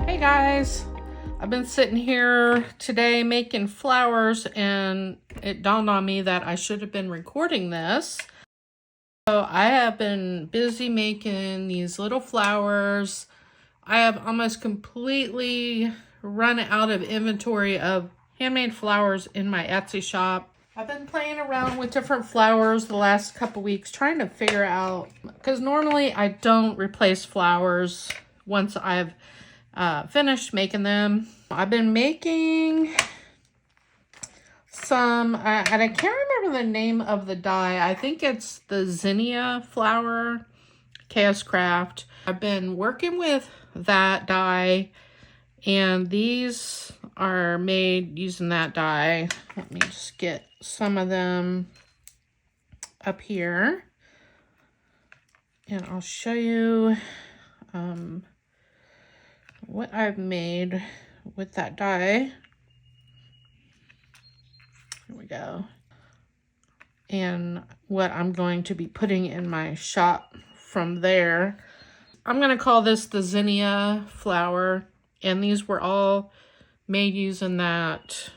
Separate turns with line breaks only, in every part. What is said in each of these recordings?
Hey guys, I've been sitting here today making flowers and it dawned on me that I should have been recording this. So I have been busy making these little flowers. I have almost completely run out of inventory of handmade flowers in my Etsy shop. I've been playing around with different flowers the last couple weeks trying to figure out, because normally I don't replace flowers once I've finished making them. I've been making some, and I can't remember the name of the die. I think it's the Zenia Flower Chaos Craft. I've been working with that die, and these are made using that die. Let me just get some of them up here, and I'll show you what I've made with that die. Here we go. And what I'm going to be putting in my shop from there. I'm going to call this the Zenia Flower. And these were all made using that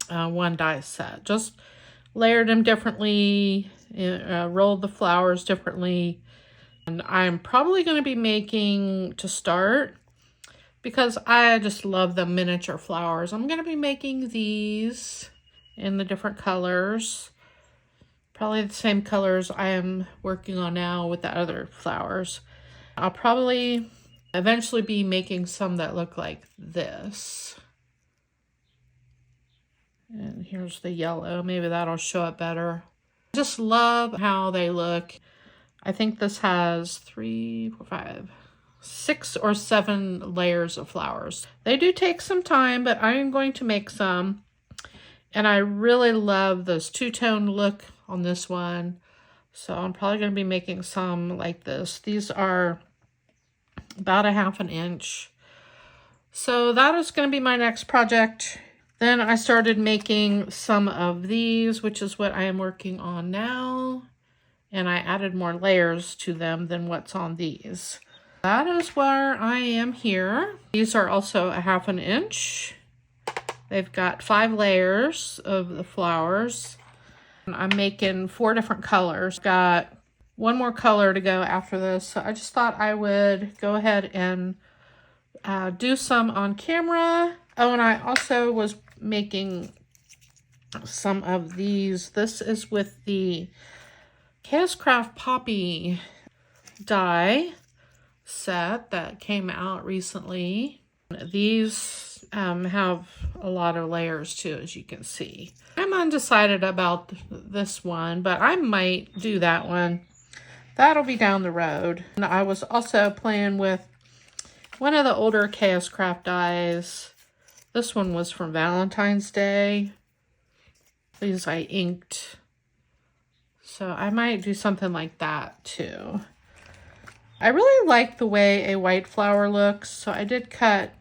one die set. Just layered them differently, rolled the flowers differently. And I'm probably going to be making, to start, because I just love the miniature flowers, I'm going to be making these in the different colors. Probably the same colors I am working on now with the other flowers. I'll probably eventually be making some that look like this. And here's the yellow. Maybe that'll show up better. I just love how they look. I think this has 6 or 7 layers of flowers. They do take some time, but I am going to make some. And I really love this two-tone look on this one. So I'm probably going to be making some like this. These are about 1/2 inch. So that is going to be my next project. Then I started making some of these, which is what I am working on now. And I added more layers to them than what's on these. That is where I am here. These are also 1/2 inch. They've got 5 layers of the flowers. And I'm making 4 different colors. Got one more color to go after this. So I just thought I would go ahead and do some on camera. Oh, and I also was making some of these. This is with the Chaos Craft Poppy die set that came out recently. These have a lot of layers too, as you can see. I'm undecided about this one, but I might do that one. That'll be down the road. And I was also playing with one of the older Chaos Craft dies. This one was from Valentine's Day. These I inked. So I might do something like that too. I really like the way a white flower looks, so I did cut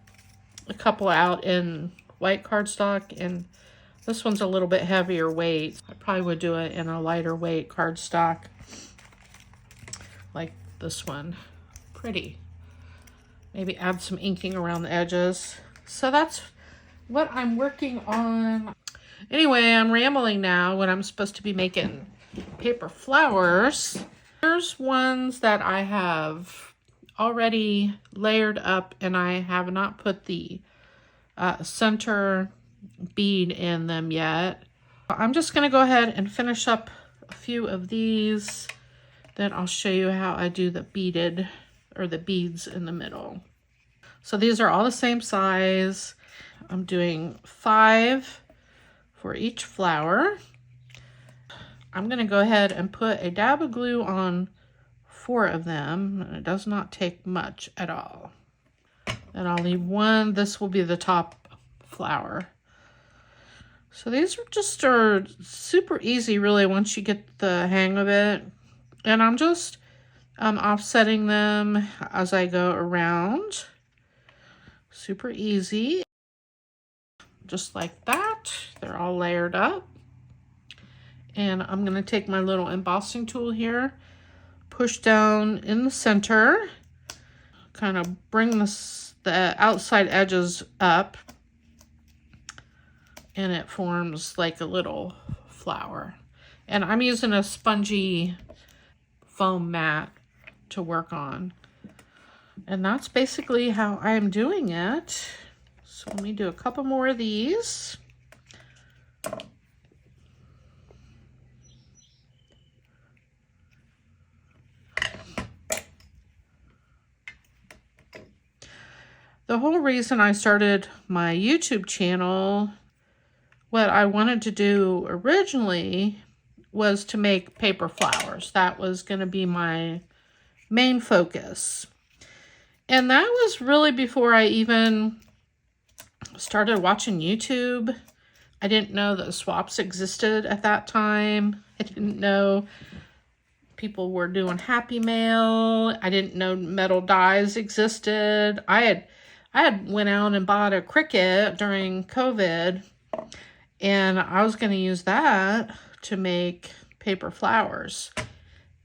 a couple out in white cardstock, and this one's a little bit heavier weight. I probably would do it in a lighter weight cardstock like this one. Pretty. Maybe add some inking around the edges. So that's what I'm working on. Anyway, I'm rambling now when I'm supposed to be making paper flowers. There's ones that I have already layered up, and I have not put the center bead in them yet. I'm just going to go ahead and finish up a few of these. Then I'll show you how I do the beaded, or the beads in the middle. So these are all the same size. I'm doing 5 for each flower. I'm going to go ahead and put a dab of glue on 4 of them. And it does not take much at all. And I'll leave one. This will be the top flower. So these are super easy, really, once you get the hang of it. And I'm just offsetting them as I go around. Super easy. Just like that. They're all layered up. And I'm going to take my little embossing tool here, push down in the center, kind of bring the outside edges up, and it forms like a little flower. And I'm using a spongy foam mat to work on. And that's basically how I'm doing it. So let me do a couple more of these. The whole reason I started my YouTube channel, what I wanted to do originally was to make paper flowers. That was going to be my main focus. And that was really before I even started watching YouTube. I didn't know that swaps existed at that time. I didn't know people were doing Happy Mail. I didn't know metal dies existed. I had went out and bought a Cricut during COVID, and I was going to use that to make paper flowers.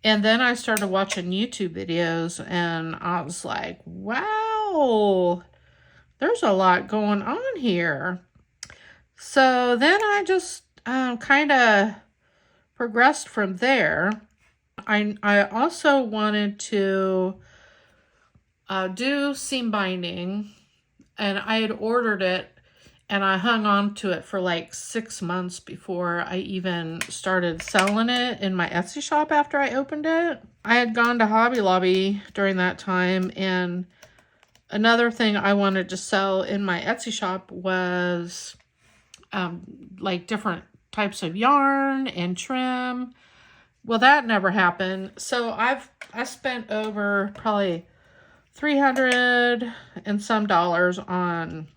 And then I started watching YouTube videos, and I was like, wow, there's a lot going on here. So then I just kind of progressed from there. I also wanted to do seam binding, and I had ordered it, and I hung on to it for like 6 months before I even started selling it in my Etsy shop after I opened it. I had gone to Hobby Lobby during that time, and another thing I wanted to sell in my Etsy shop was like different types of yarn and trim. Well, that never happened. So I spent over probably $300 and some on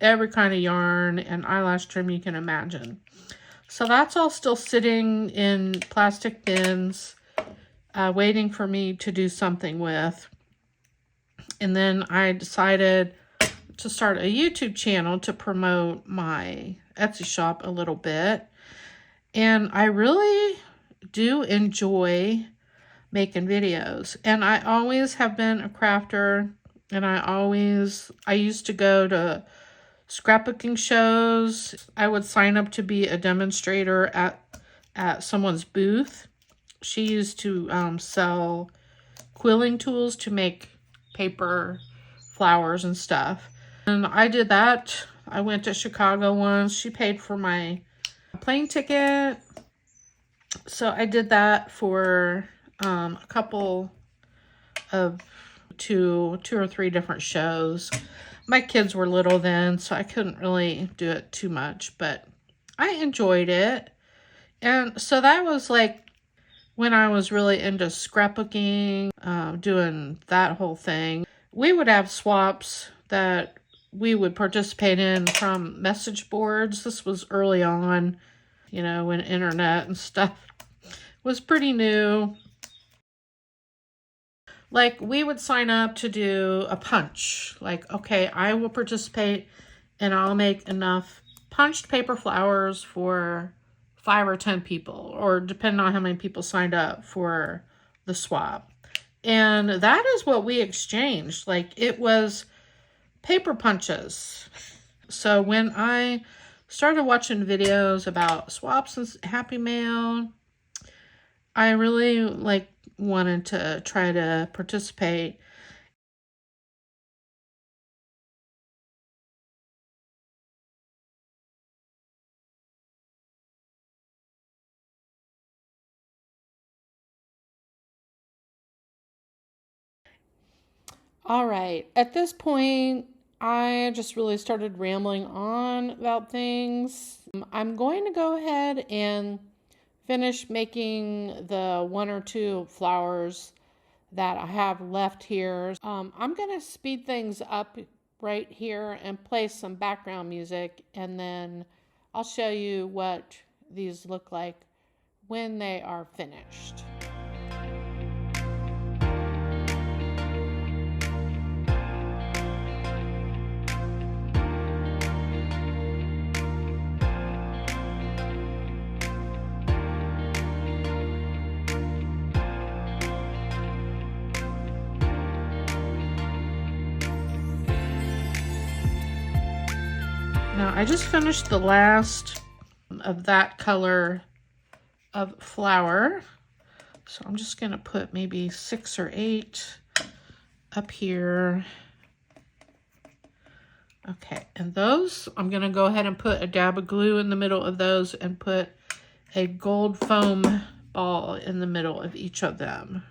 every kind of yarn and eyelash trim you can imagine. So that's all still sitting in plastic bins, waiting for me to do something with. And then I decided to start a YouTube channel to promote my Etsy shop a little bit. And I really do enjoy making videos. And I always have been a crafter, and I used to go to scrapbooking shows. I would sign up to be a demonstrator at someone's booth. She used to sell quilling tools to make paper flowers and stuff. And I did that. I went to Chicago once. She paid for my plane ticket. So I did that for a couple of two or three different shows. My kids were little then, so I couldn't really do it too much, but I enjoyed it. And so that was like when I was really into scrapbooking, doing that whole thing. We would have swaps that we would participate in from message boards. This was early on, you know, when internet and stuff was pretty new. Like, we would sign up to do a punch. Like, okay, I will participate and I'll make enough punched paper flowers for 5 or 10 people, or depending on how many people signed up for the swap. And that is what we exchanged. Like, it was paper punches. So when I started watching videos about swaps and Happy Mail, I really wanted to try to participate. All right, at this point, I just really started rambling on about things. I'm going to go ahead and finish making the 1 or 2 flowers that I have left here. I'm going to speed things up right here and play some background music, and then I'll show you what these look like when they are finished. Now I just finished the last of that color of flower. So I'm just gonna put maybe 6 or 8 up here. Okay, and those, I'm gonna go ahead and put a dab of glue in the middle of those and put a gold foam ball in the middle of each of them.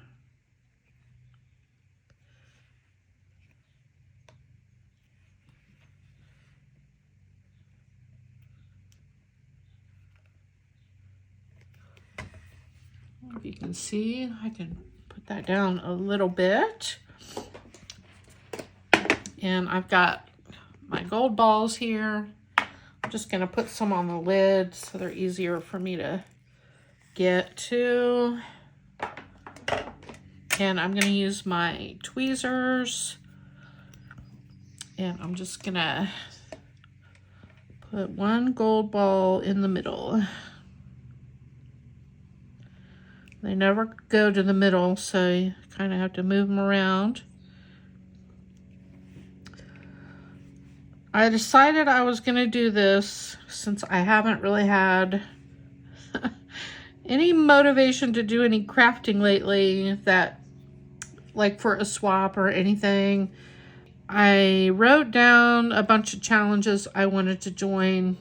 If you can see, I can put that down a little bit. And I've got my gold balls here. I'm just gonna put some on the lid so they're easier for me to get to. And I'm gonna use my tweezers. And I'm just gonna put one gold ball in the middle. They never go to the middle, so you kind of have to move them around. I decided I was going to do this since I haven't really had any motivation to do any crafting lately, that like for a swap or anything. I wrote down a bunch of challenges I wanted to join.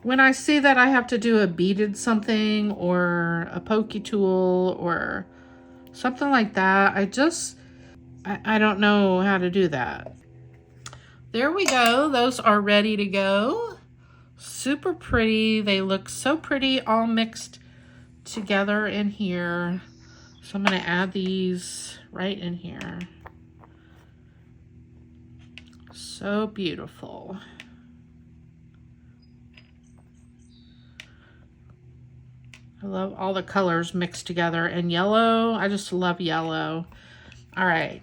When I see that I have to do a beaded something or a pokey tool or something like that, I don't know how to do that. There we go. Those are ready to go. Super pretty. They look so pretty all mixed together in here. So I'm going to add these right in here. So beautiful. I love all the colors mixed together, and yellow. I just love yellow. All right,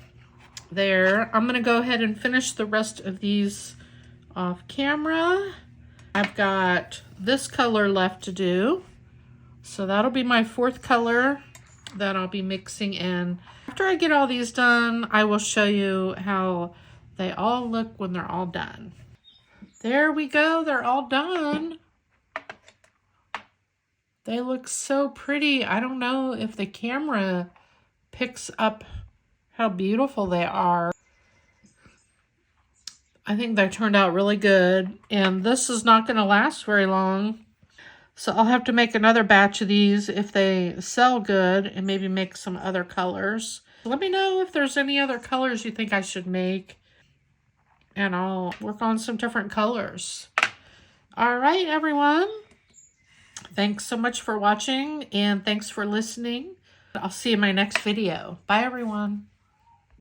there. I'm gonna go ahead and finish the rest of these off camera. I've got this color left to do. So that'll be my 4th color that I'll be mixing in. After I get all these done, I will show you how they all look when they're all done. There we go, they're all done. They look so pretty. I don't know if the camera picks up how beautiful they are. I think they turned out really good. And this is not going to last very long. So I'll have to make another batch of these if they sell good, and maybe make some other colors. Let me know if there's any other colors you think I should make, and I'll work on some different colors. All right, everyone. Thanks so much for watching, and thanks for listening. I'll see you in my next video. Bye, everyone.